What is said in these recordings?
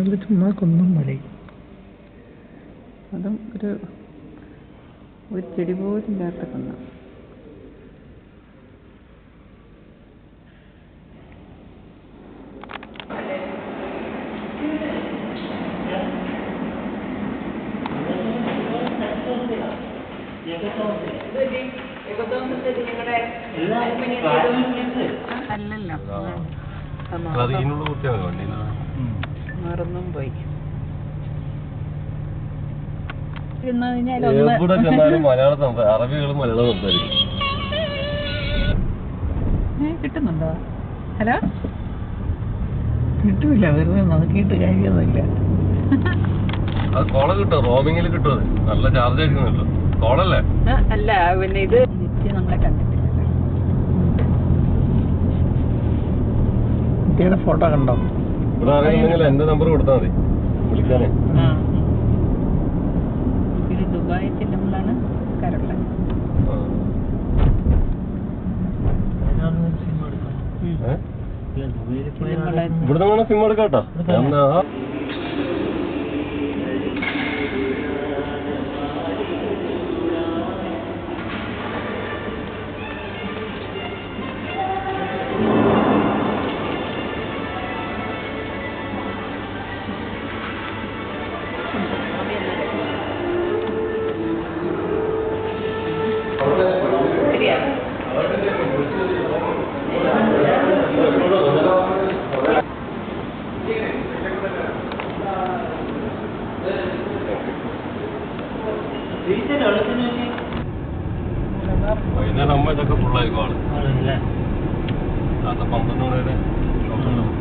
നല്ല ചുമ്മാ കുന്നും മലയും. അതും ഒരു ചെടി പോലും ഇല്ലാത്ത കുന്ന്. അല്ലല്ലോ മറന്നും പോയി. കിട്ടുന്നുണ്ടോ? ഹലോ, കിട്ടൂല, വെറുതെ നോക്കിയിട്ട് കാര്യമൊന്നുമില്ല. കോള കിട്ടും, റോമിങ്ങിൽ കിട്ടും. നല്ല ചാർജ് ആയിരിക്കുമല്ലോ കോളല്ലേ? അല്ല, പിന്നെ ഇത് നമ്മളെ കണ്ടിട്ടില്ല. കുട്ടിയുടെ ഫോട്ടോ കണ്ടോ? ഇവിടെ ആരെങ്കിലും എന്റെ നമ്പർ കൊടുത്താൽ മതി വിളിക്കാനേ. ഇത് ദുബായ് ചെല്ലുമ്പോഴാണ് കരള്. ഇവിടുന്ന് വേണം സിം എടുക്കാട്ടോ. വൈകുന്നേരം ആകുമ്പോ ഇതൊക്കെ ഫുള്ളായിരിക്കും ആള്. അത് 12 മണി വരെ ഷോപ്പുണ്ടാവും.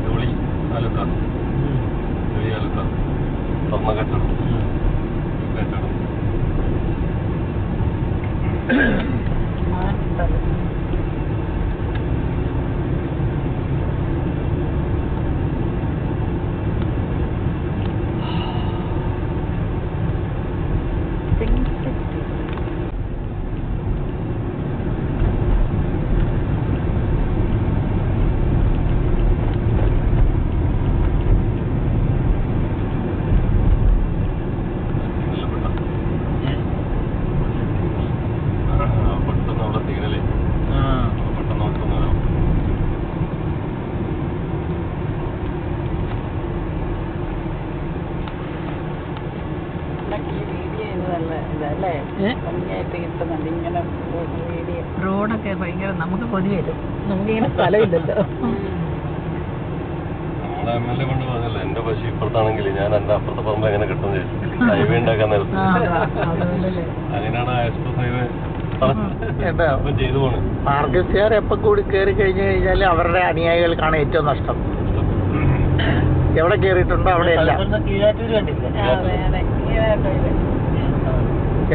ജോളി ആലുക്ക, ജോലി ആലുക്ക, സ്വർണ്ണ കെട്ടണം, കെട്ടണം. റോഡൊക്കെ ഭയങ്കര, നമുക്ക് കൊതി വരും. നമുക്കിങ്ങനെ സ്ഥലമില്ലല്ലോ. എന്റെ പശു ഇപ്പുറത്താണെങ്കിൽ ഞാൻ എന്റെ അപ്പുറത്തെ പറമ്പ് എങ്ങനെ കിട്ടും ഹൈവേ ഉണ്ടാക്കാൻ നേരത്തെ. അങ്ങനെയാണ് എക്സ്പ്രസ് ഹൈവേ ചെയ്തു പോണത്. മാർഗസിയാർ എപ്പോൾ കൂടി കയറി കഴിഞ്ഞാൽ അവരുടെ അനുയായികൾക്കാണ് ഏറ്റവും നഷ്ടം. എവിടെ കയറിയിട്ടുണ്ടോ അവിടെയല്ല,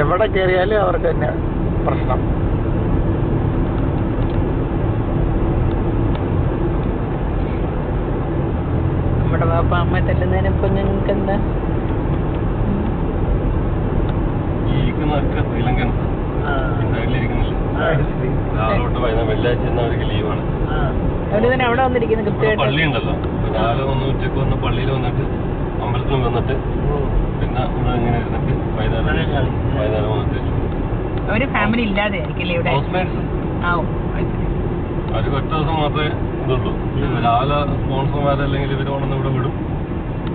എവിടെ കയറിയാലും അവർക്ക് തന്നെ പ്രശ്നം. നമ്മുടെ പാപ്പ അമ്മ തല്ലുന്നതിനിപ്പോ ഞങ്ങൾക്ക് എന്താ? അവരിതന്നെ അവിടെ വന്നിരിക്കുന്നു കൃത്യമായിട്ട്. പള്ളി ഉണ്ടല്ലോ, രാവിലെ വന്ന് ഉച്ചക്ക് വന്ന് പള്ളിയിൽ വന്നിട്ട് അമ്പലത്തിലും വന്നിട്ട് പിന്നെ ഇവിടെ ഇങ്ങനെ ഇരുന്നിട്ട് വൈകുന്നേരം വന്നിട്ട് ഒരു ഫാമിലി ഇല്ലാതെ ആയിരിക്കില്ലേ ഇവിടെ? അവർക്ക് ഒറ്റ ദിവസം മാത്രമേ ഇതുള്ളൂ. രാവിലെ സ്പോൺസർമാരല്ലെങ്കിൽ ഇവർ കൊണ്ടുവന്ന് ഇവിടെ വിടും,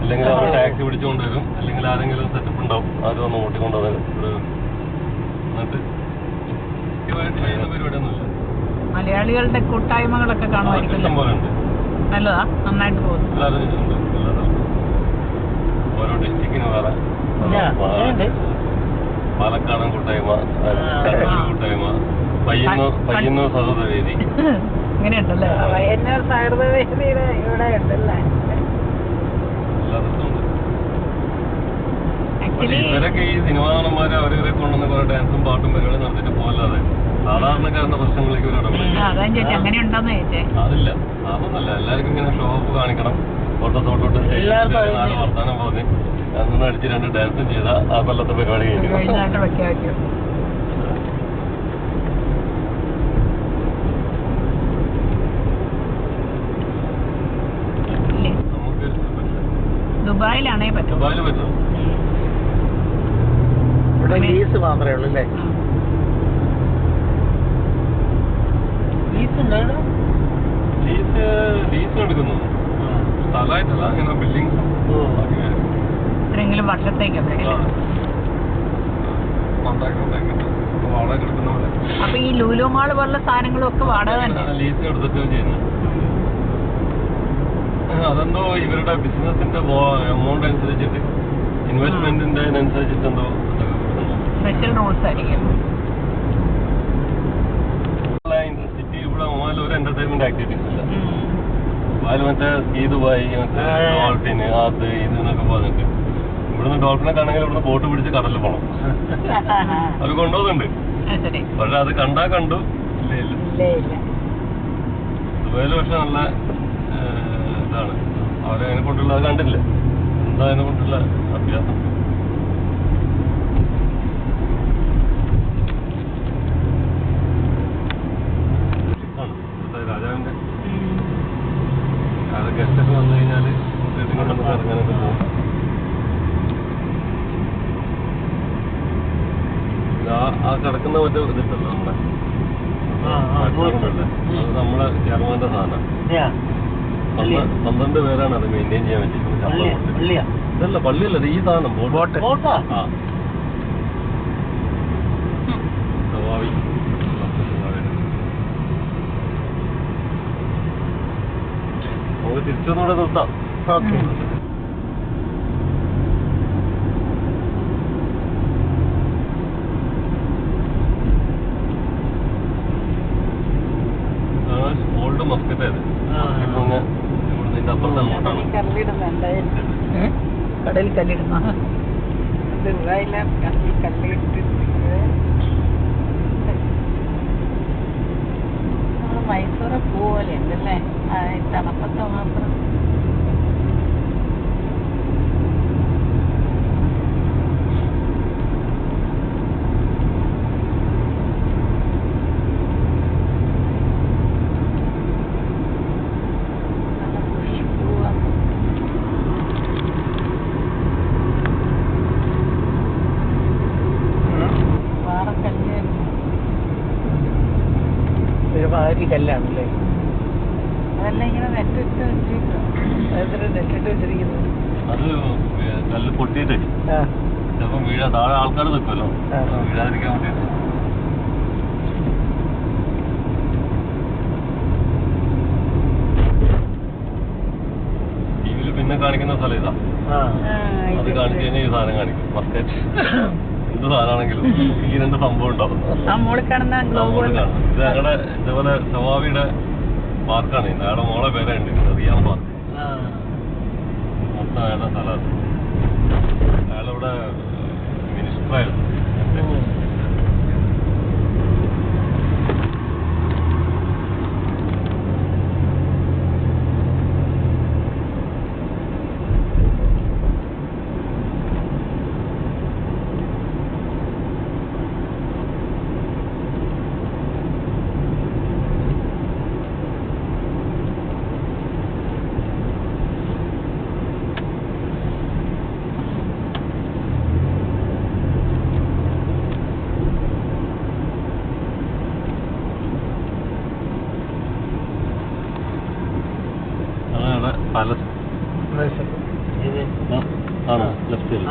അല്ലെങ്കിൽ അവർ ടാക്സി പിടിച്ചു കൊണ്ടുവരും, അല്ലെങ്കിൽ ആരെങ്കിലും സെറ്റപ്പ് ഉണ്ടാവും, അത് വന്ന് ഓട്ടിക്കൊണ്ടുവന്ന് ഇവിടെ എന്നിട്ട് ചെയ്യുന്ന പരിപാടിയൊന്നുമില്ല. മലയാളികളുടെ കൂട്ടായ്മകളൊക്കെ കാണുമായിരിക്കും. ഇഷ്ടം പോലെ ഉണ്ട്. നല്ലതാ, നന്നായിട്ട് പോകുന്നു. എല്ലാവരും ഉണ്ട്. ഓരോ ഡിസ്ട്രിക്റ്റിന് വേറെ, പാലക്കാടൻ കൂട്ടായ്മ, കൂട്ടായ്മ, പയ്യന്നൂർ സഹൃദവേദി, ഇങ്ങനെയുണ്ടല്ലേ? പയ്യന്നൂർ സഹൃദവേദിയുടെ ഇവിടെ ഉണ്ടല്ലേ? ഇവരൊക്കെ ഈ സിനിമാ നടന്മാര് അവരെ കൊണ്ടുവന്ന് കുറെ ഡാൻസും പാട്ടും പരിപാടി നടത്തിട്ട് പോകാതെ സാധാരണക്കാരന്റെ പ്രശ്നങ്ങളിലേക്ക് അതില്ല. അതൊന്നല്ല, എല്ലാവർക്കും ഇങ്ങനെ ഷോ ഓഫ് കാണിക്കണം, തൊട്ടത്തോട്ടോട്ട് വർത്താനം പറഞ്ഞ് അന്ന് അടിച്ച് 2 ഡാൻസും ചെയ്ത ആ കൊല്ലത്തെ പരിപാടി കഴിഞ്ഞു. ദുബായിലാണേ പറ്റും. ദുബായിൽ പറ്റും. ഇവിടെ ലീസ് മാത്രമേ ഉള്ളൂ അല്ലേ? ലീസ് എടുക്കുന്നു, സ്ഥലമായിട്ടല്ല, ഇങ്ങനെ ബിൽഡിംഗ് എത്രയെങ്കിലും വർഷത്തേക്കൊക്കെ. വാടക എടുക്കുന്ന പോലെ. അപ്പൊ ഈ ലുലു മാള് പോലുള്ള സാധനങ്ങളും ഒക്കെ വാടക തന്നെ ലീസ് എടുത്തിട്ട് ചെയ്യുന്നത്. അതെന്തോ ഇവരുടെ ബിസിനസിന്റെ എമൗണ്ട് അനുസരിച്ചിട്ട്, ഇൻവെസ്റ്റ്മെന്റിന്റെ അനുസരിച്ചിട്ട് എന്തോ സ്പെഷ്യൽ റൂൾസ് ആയിരിക്കും. സിറ്റി ഇവിടെ ഒമാനിൽ ഒരു എന്റർടൈൻമെന്റ് ആക്ടിവിറ്റീസ് ഇല്ല. ഒമാനിൽ മറ്റേ സ്കീ ദുബായ്, മറ്റേ ഡോൾഫിന്, അത് ഇത് എന്നൊക്കെ പറഞ്ഞിട്ട് ഇവിടുന്ന് ഡോൾഫിനെ കാണണമെങ്കിൽ ഇവിടുന്ന് ബോട്ട് പിടിച്ച് കടലിൽ പോകണം. അത് കൊണ്ടുപോകുന്നുണ്ട്, പക്ഷെ അത് കണ്ടാ കണ്ടു, ഇല്ല. ദുബായില് പക്ഷെ നല്ല ഇതാണ്. അവരതിനെ കൊണ്ടുള്ള അത് കണ്ടില്ല, എന്താ അതിനെ കൊണ്ടുള്ള അഭ്യാസം. രാജാവിന്റെ ഗസ്റ്റൊക്കെ വന്നു കഴിഞ്ഞാല് കൊണ്ടൊന്ന് ഇറങ്ങാനൊക്കെ പോകും. ആ കിടക്കുന്ന മറ്റേ ഇതിട്ടല്ലോ നമ്മുടെ, അത് നമ്മളെ ജർമ്മന്റെ സാധനം. 12 പേരാണ് അത് മെയിൻറ്റെയിൻ ചെയ്യാൻ പറ്റിയത്. ഇതല്ല പള്ളിയല്ല, ഈ സാധനം ബോട്ട്. സവാവി നമുക്ക് തിരിച്ചൊന്നുകൂടെ നിർത്താം. ഓൾഡ് മസ്കറ്റ് ആയത് ഇവിടുന്ന് അപ്പുറത്തെ അങ്ങോട്ടാണ്. കടലിൽ കല്ലിടുന്ന മൈസൂറ് പോലെ ഉണ്ടല്ലേ, തണുപ്പത്ത് മാത്രം. കല്ലാണല്ലേ? അതെല്ലാം ഇങ്ങനെ നെറ്റിട്ട് വെച്ചിരിക്കുന്നത്. അത് കല്ല് പൊട്ടിയിട്ട് ചിലപ്പോ വീഴാ, താഴെ ആൾക്കാർ നിൽക്കുമല്ലോ, വീഴാതിരിക്കാൻ വേണ്ടിയിട്ട്. ടിവിയിൽ പിന്നെ കാണിക്കുന്ന സ്ഥലം ഇതാ. അത് കാണിച്ചു കഴിഞ്ഞാൽ ഈ സാധനം കാണിക്കും, മസ്കറ്റ്. എന്ത് സാധനമാണെങ്കിലും ഈ 2 സംഭവം ഉണ്ടാവും. ഇത് ഞങ്ങളുടെ ഇതേപോലെ സവാവിയുടെ പാർക്കാണ്. ഞങ്ങളുടെ മോളെ പേരുണ്ട് റിയാൻ പാർക്ക്. മൊത്തം അയാളുടെ സ്ഥലമാണ്. അയാളിവിടെ മിനിസ്റ്ററായിരുന്നു. ആണോ ലെഫ്റ്റിൽ?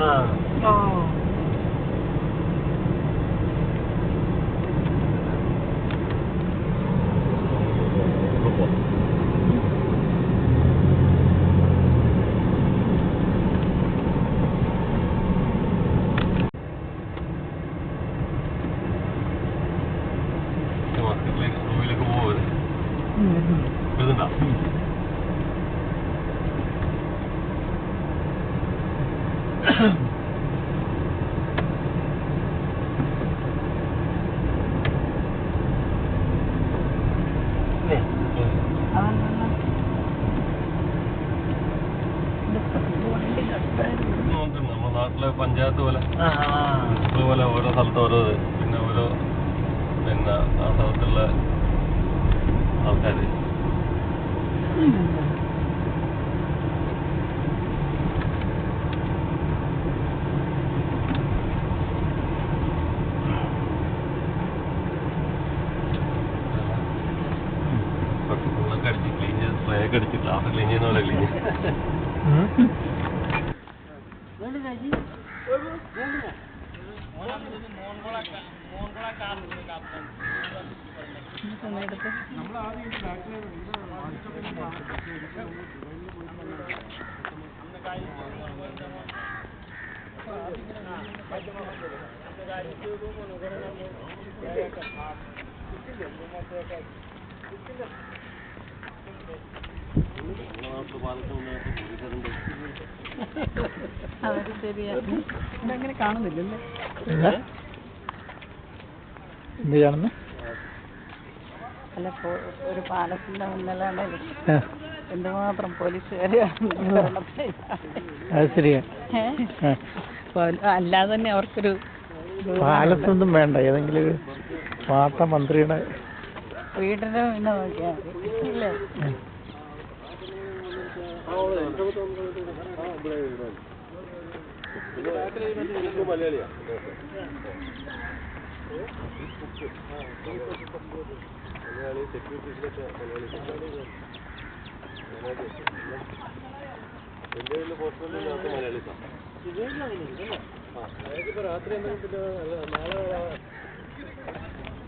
റൂമിലേക്ക് പോവരുത്. വരുന്നുണ്ടോ? നമ്മുടെ നാട്ടിലെ പഞ്ചായത്ത് പോലെ ഓരോ സ്ഥലത്ത് ഓരോ പിന്നെ ഓരോ ആ സ്ഥലത്തുള്ള ആൾക്കാര്. ലാസ്റ്റ് ക്ലീൻ ചെയ്യുന്ന പോലെ ക്ലീൻ അതൊരു ശരിയാണ്. ഇതങ്ങനെ കാണുന്നില്ലല്ലേ? എന്ത് കാണുന്നു? അല്ല, ഒരു പാലത്തിന്റെ മുന്നിലാണ് എന്തുമാത്രം പോലീസുകാര് അത് ശരിയാ. അല്ലാതെ തന്നെ അവർക്കൊരു പാലത്തൊന്നും വേണ്ട, ഏതെങ്കിലും ഒരു പാട്ട മന്ത്രിയുടെ വീടിന്റെ പിന്നെ നോക്കിയാ ഇല്ലേ? മലയാളിയാ സെക്യൂരിറ്റീസിലൊക്കെ എൻ്റെ വീട്ടിൽ പോസ്റ്ററിൽ മലയാളീസാണ്. രാത്രി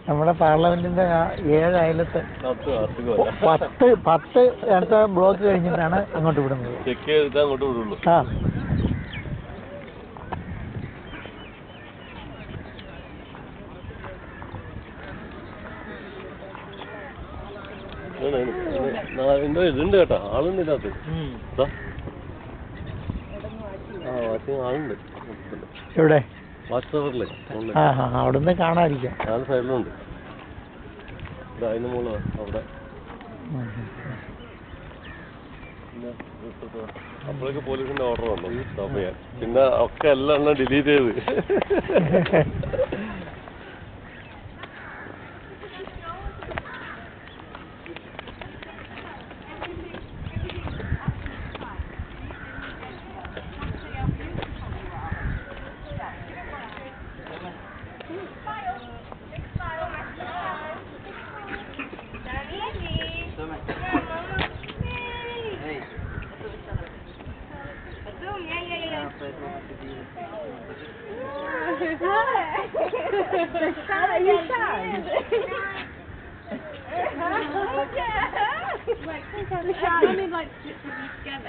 നമ്മുടെ പാർലമെന്റിന്റെ 7 അയലത്ത് 10 അടുത്ത ബ്ലോക്ക് കഴിഞ്ഞിട്ടാണ് അങ്ങോട്ട് വിടുന്നത്. ചെക്ക് ചെയ്തിട്ട് അങ്ങോട്ട് വിടുള്ളൂ. ആ, ഇതുണ്ട് കേട്ടോ, ആളുണ്ട് ഇതിനകത്ത്. ആളുണ്ട് എവിടെ? വാച്ച് ടവറിലെ അവിടുന്ന് കാണാതിരിക്കാം. നാല് സൈഡിലുണ്ട്. അതിന് മുകളിൽ അവിടെ അപ്പോഴേക്ക് പോലീസിന്റെ ഓർഡർ വന്നു സ്റ്റോപ്പ് ചെയ്യാൻ. പിന്നെ ഒക്കെ എല്ലാം ഡിലീറ്റ് ചെയ്ത്.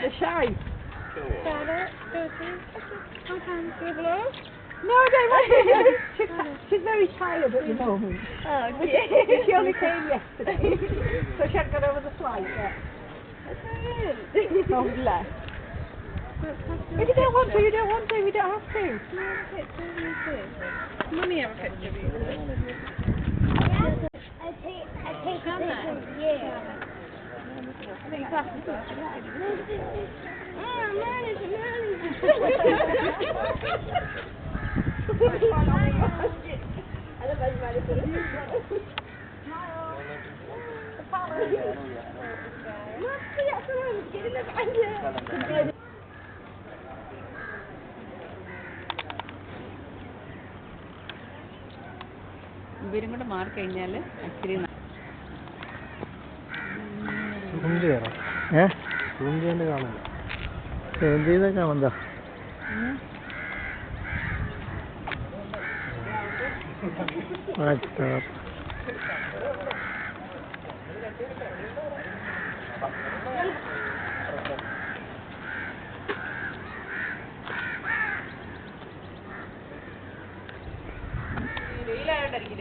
The shy. No, I don't want to. She's very tired at the moment. Oh, okay. She only came yesterday, so she hadn't got over the flight yet. Oh, bless. If you don't want to, you don't want to. We don't have to. Mummy, have a picture of you. I take pictures, yeah. I think that's the ഇവരും കൂടെ മാറിക്കഴിഞ്ഞാൽ actually കാണുന്നതാ.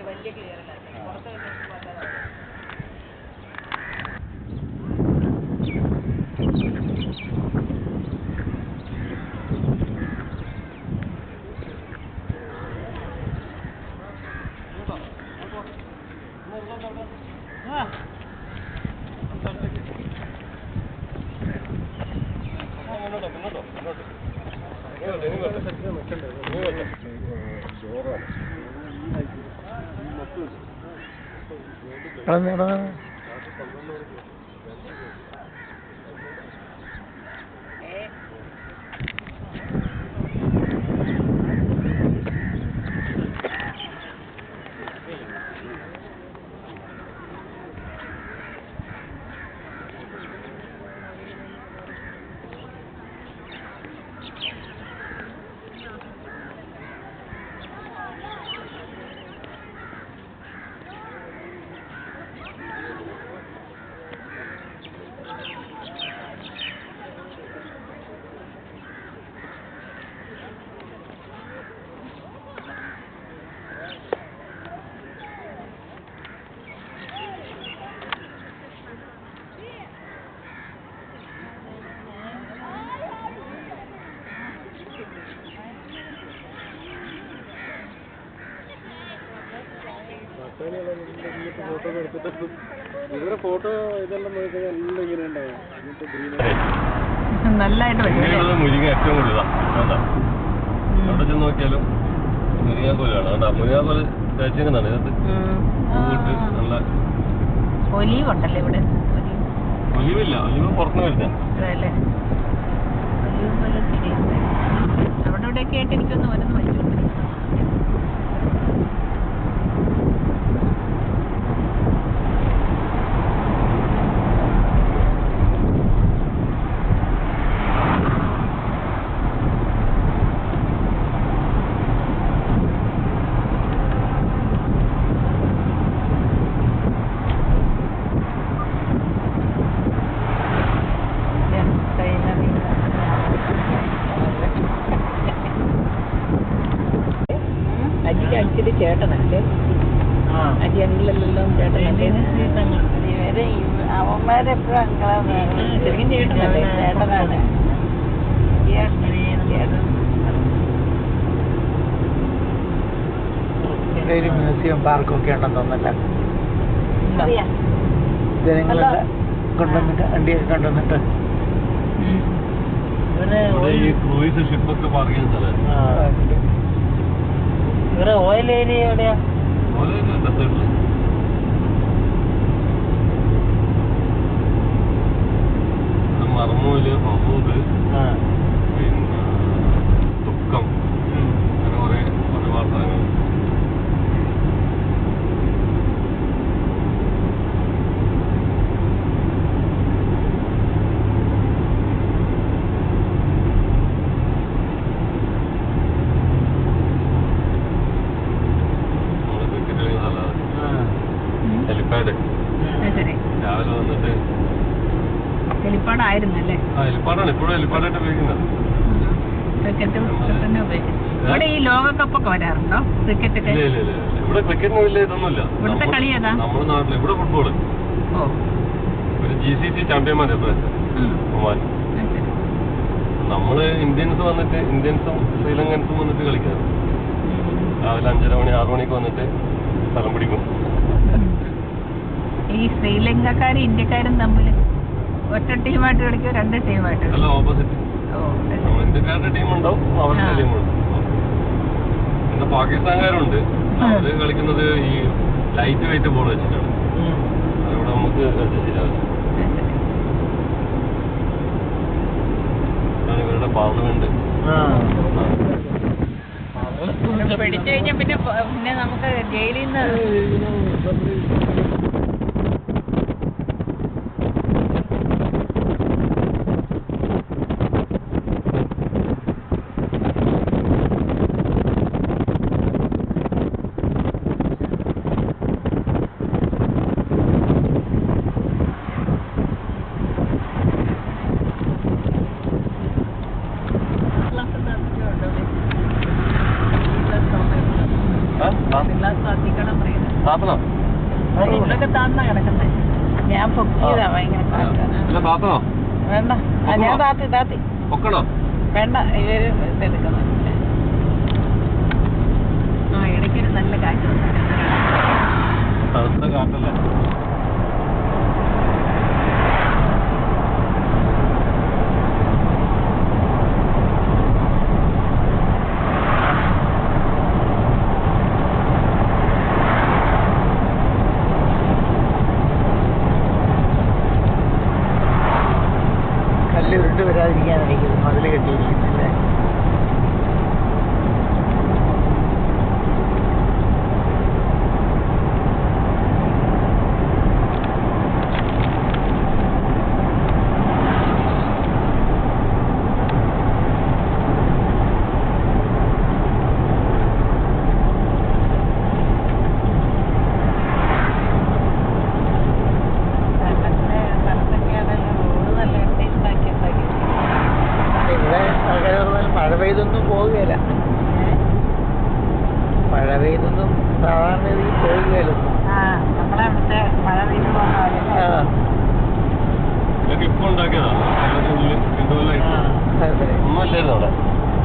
വലിയ clear അല്ല. Photo ഇതെല്ലാം എല്ലാം ഇങ്ങനെ ഉണ്ടാവും. നല്ലതായിട്ട് വരും. മുരിങ്ങ ഏറ്റവും കൂടുതലാണ്. അവിടെ ചെന്ന് നോക്കിയാലും മുരിങ്ങാക്കോലാണ്. കേട്ടോ, മുരിങ്ങാക്കോല് തേച്ചിരിക്കുന്നതാണ് ഇതിനകത്ത്. പൂവിട്ട് നല്ല ഒലീവ് ഉണ്ടല്ലേ ഇവിടെ? ഒലിവില്ല, ഒലിവ് പുറത്തുനിന്ന് വരുന്ന. അല്ലേ, ഒലീവ് പോലെ തിരിയുന്നത് അവിടെ ഇവിടെയൊക്കെ ആയിട്ട് എനിക്കൊന്ന് വരുന്ന പറ്റും. അജിക്ക് ചേട്ടനല്ലേ? അജി അങ്കിലെല്ലാം ചേട്ടനല്ലേ? അവന്മാരെപ്പോഴും ശരിക്കും ചേട്ടനല്ലേ? ചേട്ടനാണ്. ഒരു മ്യൂസിയം പാർക്കും ഒക്കെ ഉണ്ടെന്ന് തോന്നല്ല. ജനങ്ങളൊക്കെ കൊണ്ടുവന്നിട്ട് വണ്ടിയൊക്കെ കൊണ്ടുവന്നിട്ട് ഈ ക്രൂയിസ് ഷിപ്പൊക്കെ പാർക്ക് ചെയ്യുന്ന സ്ഥലം. ഇവിടെ ഓയിൽ ഏരിയ എവിടെയാ? മർമൂല്, മഹൂദ്, പിന്നെ തുക്കം, അങ്ങനെ കുറെ ഒരുപാട് സ്ഥലങ്ങൾ. ഹെലിപ്പാഡ് രാവിലെ വന്നിട്ട് ഹെലിപ്പാഡായിരുന്നല്ലേ? ഹെലിപ്പാഡാണ് ഇപ്പോഴും ഹെലിപ്പാഡായിട്ട് ഉപയോഗിക്കുന്നത്. ഇവിടെ ഈ ലോകകപ്പൊക്കെ വരാറുണ്ടോ? ക്രിക്കറ്റ് ഒക്കെ? ഇല്ല, ഇവിടെ ക്രിക്കറ്റിന് വലിയ ഇതൊന്നുമില്ല. ഇവിടുത്തെ കളി ഏതാ? നമ്മുടെ നാട്ടില് ഇവിടെ ഫുട്ബോള്. ഒരു GCC ചാമ്പ്യന്മാർ ഒമാൻ. നമ്മള് ഇന്ത്യൻസും ശ്രീലങ്കൻസും വന്നിട്ട് കളിക്കാറ്. രാവിലെ 5:30 മണി 6 മണിക്ക് വന്നിട്ട് സ്ഥലം പിടിക്കും. ഈ ശ്രീലങ്കക്കാരും ഇന്ത്യക്കാരും തമ്മിൽ ഒറ്റ ടീമായിട്ട് കളിക്കോ രണ്ട് ടീമായിട്ട്? അല്ല, ഓപ്പോസിറ്റ്. ഇന്ത്യക്കാരുടെ ടീമുണ്ടാവും, അവരുടെ ടീമുണ്ടാവും. പിന്നെ പാകിസ്ഥാൻകാരുണ്ട്. അവര് കളിക്കുന്നത് ഈ ലൈറ്റ് വെയിറ്റ് ബോൾ വെച്ചിട്ടാണ്. അതിവിടെ നമുക്ക് ശരിയാവില്ല. ഇവരുടെ പാർലമെന്റ് പിടിച്ചു കഴിഞ്ഞാൽ പിന്നെ നമുക്ക് ജയിലിൽ നിന്ന് ഇവിടൊക്കെ താന്നാ കിടക്കുന്നത്. ഞാൻ പൊക്കിയതാ, ഭയങ്കര വേണ്ട. ഞാൻ താത്തി വേണ്ട. ഇവര് ഇതെടുക്കുന്നത് ഇടയ്ക്കൊരു നല്ല കാറ്റ്. കാട്ടല്ലേ? ഉരുണ്ട് വരാതിരിക്കാനായിരിക്കും മതിൽ കെട്ടിയിരിക്കുന്നില്ലേ? മഴ പെയ്തൊന്നും പോവുകയില്ല. മഴ പെയ്തൊന്നും സാധാരണ രീതിയിൽ പോവുകയില്ല. നമ്മളെ അവിടുത്തെ മഴ പെയ്ത്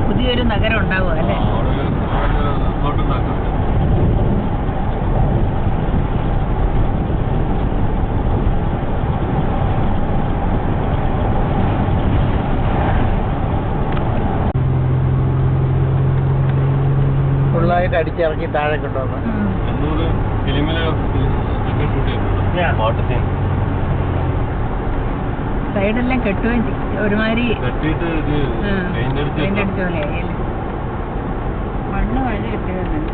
പുതിയൊരു നഗരം ഉണ്ടാവുക അല്ലേ? മീനൊക്കെ അടിച്ചിറക്കി താഴെ കൊണ്ടുവന്ന് എന്നൂര് ഫിലിമില് ഷൂട്ട് ചെയ്തിട്ടുണ്ട് പാട്ട് സീൻ സൈഡെല്ലാം കെട്ടുകയും ഒരുമാതിരി കെട്ടിയിട്ട് ഇത് പെയിന്റ് അടിച്ച് അടിച്ച പോലെ മണ്ണ് വഴി കിട്ടിയതുണ്ട്.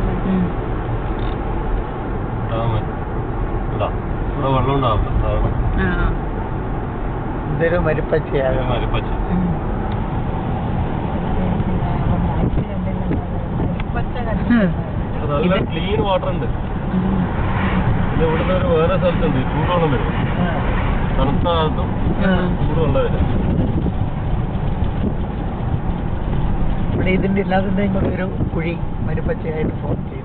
ഇവിടെ വെള്ളം ഉണ്ടാവില്ല കാരണം ഇതൊരു മരുപ്പച്ചയാകും. മരുപ്പച്ച നല്ല ക്ലീൻ വാട്ടർ ഉണ്ട്. പിന്നെ ഇവിടുന്ന് ഒരു വേറെ സ്ഥലത്തുണ്ട് ചൂടുവെള്ളം വരും. തണുത്ത കാലത്തും ചൂടുവെള്ളം വരും. ഇവിടെ ഇതിന്റെ എല്ലാത്തിന്റെയും കൂടെ ഒരു കുഴി മരുപ്പച്ചയായിട്ട് ഫോം ചെയ്തു.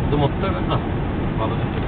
ഇത് മൊത്തം പറഞ്ഞിട്ട്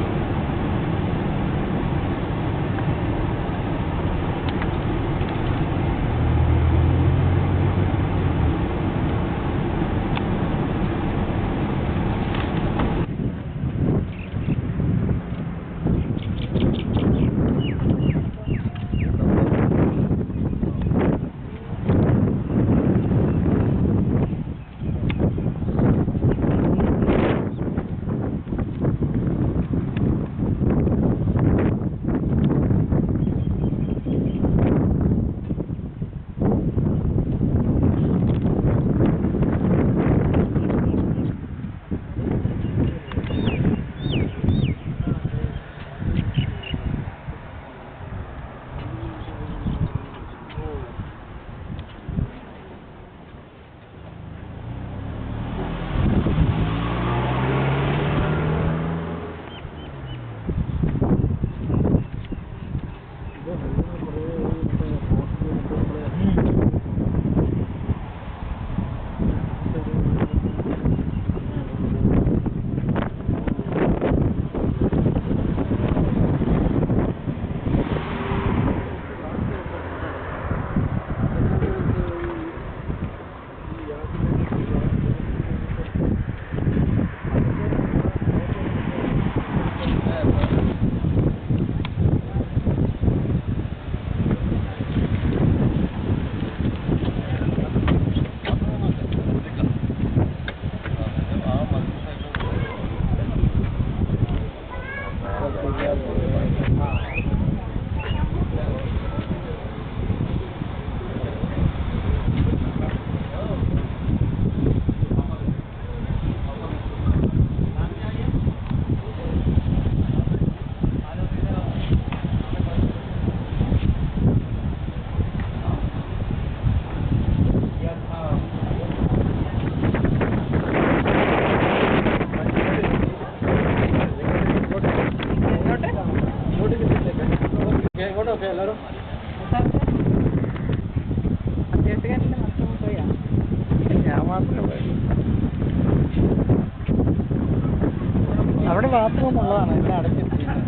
അവിടെ ബാത്റൂം ഉള്ളതാണ്, എല്ലാം അടച്ചിട്ടിരിക്കുന്നത്.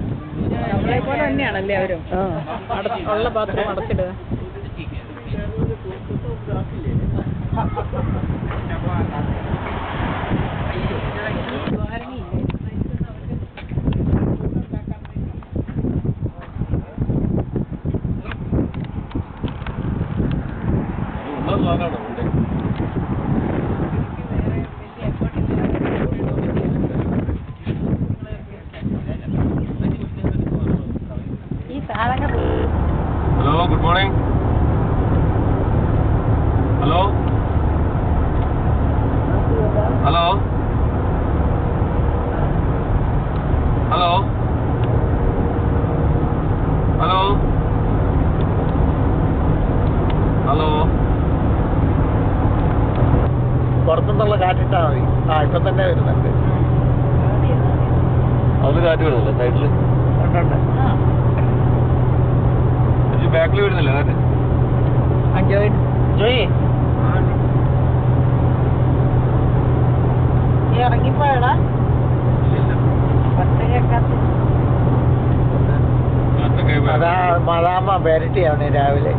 നമ്മളെ പോലെ തന്നെയാണല്ലേ അവരും ഉള്ള ബാത്റൂം അടച്ചിടുക. Hello, good morning. Hello hello hello hello hello പുറത്തുനിന്നുള്ള കാറ്റിട്ടാ മതി. ഇപ്പൊ തന്നെ വരുന്നുണ്ട്. അതിൽ കാറ്റ് വരുന്നില്ല സൈഡിൽ, ബാക്കിൽ വരുന്നില്ല കാറ്റ്. ജോയി ഇറങ്ങിപ്പോയടാ പത്ത് കേൾക്കാത്ത അതാ മദാമ്മ പെരട്ടിയാണ് രാവിലെ.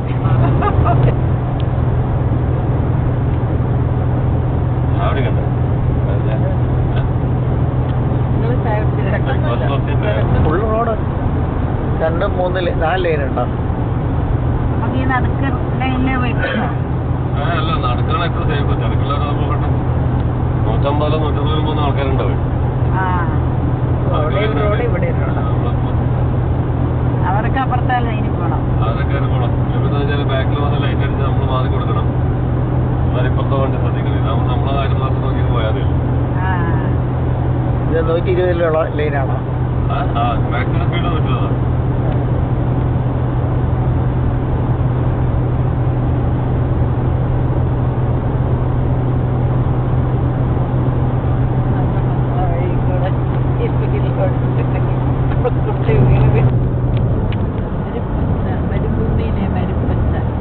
ഫുൾ റോഡ് 2, 3, 4 ലൈൻ ഉണ്ടോ? നമുക്ക് ഈ നടുക്ക് ലൈനിലേ പോയിട്ടുണ്ടോ? അല്ല നടക്കണം എത്ര സേഫ് തിരക്കുള്ള 150 120 പോകുന്ന ആൾക്കാരുണ്ടാവും. അവിടെ റോഡ് ഇവിടെ അവർക്ക് അപ്പുറത്തെ ലൈനിൽ പോകണം. അതൊക്കെ പോകണം. എന്താ വെച്ചാൽ ബാക്കിൽ വന്ന് ലൈറ്റ് അടിച്ച് നമ്മൾ മാറി കൊടുക്കണം. ഇപ്പുറത്തെ വണ്ടി ശ്രദ്ധിക്കണം. ഇതാകുമ്പോൾ നമ്മളെ കാര്യം മാത്രം നോക്കി പോയാൽ മതി. ഇത് 120 ലൈനാണോ? Maximum speed പറ്റുന്നതാ.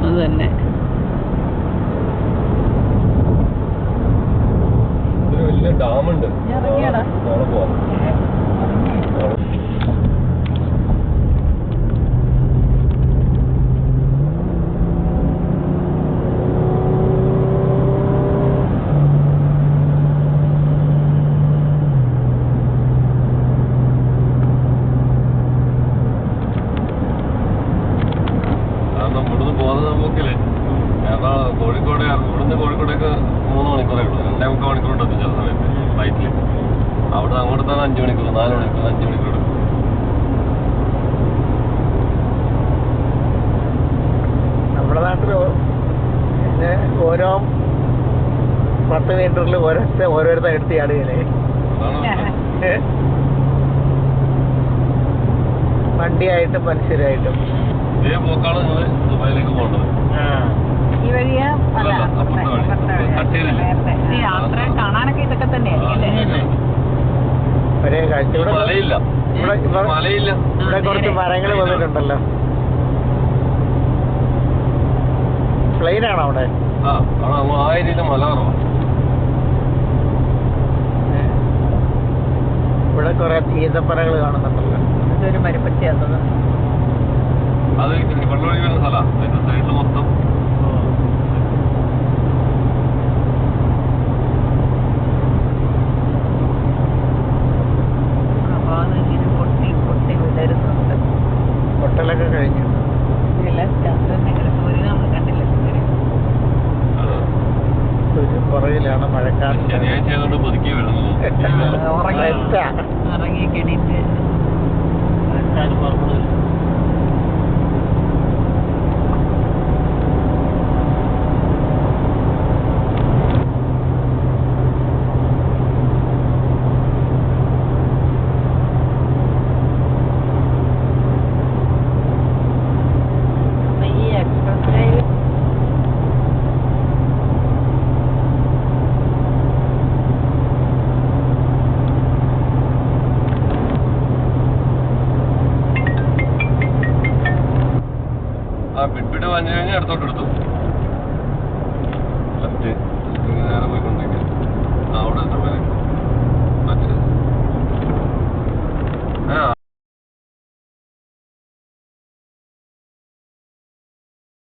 അത് തന്നെ. ഒരു വലിയ ഡാമുണ്ട്. ഇറങ്ങിയടാ. നാളെ പോവാം. ഇവിടുന്ന് പോകുന്നത് നോക്കില്ലേ, കാരണം കോഴിക്കോട് ഇവിടുന്ന് കോഴിക്കോടേക്ക് 3 മണിക്കൂറേ ഉള്ളൂ. 2.25 മണിക്കൂർ ഉണ്ട് ചില സമയത്ത് ഫ്ലൈറ്റിൽ. അവിടെ അങ്ങോട്ട് തന്നെ 5 മണിക്കൂർ, 4 മണിക്കൂർ, 5 മണിക്കൂർ എടുക്കും. നമ്മുടെ നാട്ടിൽ ഓരോ 10 മീറ്ററിൽ ഓരോരുത്തർ എടുത്ത് ചാടുകയല്ലേ വണ്ടിയായിട്ടും മനുഷ്യരായിട്ടും. ഇതേ പോക്കാണ് നിങ്ങൾ ദുബായിലേക്ക് പോകേണ്ടത്. ഈ വഴിയാ കട്ടയിലല്ലേ യാത്ര കാണാനൊക്കെ ഇതൊക്കെ തന്നെയായിരിക്കും. ഒരേ കാഴ്ച. മലയില്ല, മലയില്ല. ഇവിടെ കുറച്ച് മരങ്ങൾ വന്നിട്ടുണ്ടല്ലോ. പ്ലെയിനാണോ അവിടെ? ആ ഏരിയയിലെ മല കുറവാണ്. ഇവിടെ കുറെ ഈന്തപ്പനകൾ കാണുന്നുണ്ടല്ലോ. ഇതൊരു മരുപ്പച്ചയാത്തത്. അത് വെള്ളം ഒഴുകി വരുന്ന സ്ഥലമാണ്. അതിന്റെ സൈഡിൽ മൊത്തം അപ്പൊ അതിങ്ങനെ പൊട്ടി പൊട്ടി വിടരുന്നുണ്ട്. പൊട്ടലൊക്കെ കഴിഞ്ഞു. സൂര്യൻ നമ്മൾ കണ്ടില്ല. പുറകിലാണ് മഴക്കാലം. ശനിയാഴ്ച ആയതുകൊണ്ട് പുതുക്കി വിടുന്നു. ഇറങ്ങി കെണിയിട്ട് ഈ എക്സ്പ്രസ് വേ പിടിപിടി വന്നു കഴിഞ്ഞാൽ അടുത്തോട്ട് എടുത്തു. ലെഫ്റ്റ് നേരെ പോയിക്കൊണ്ടിരിക്കുക. അവിടെ എത്ര പേര്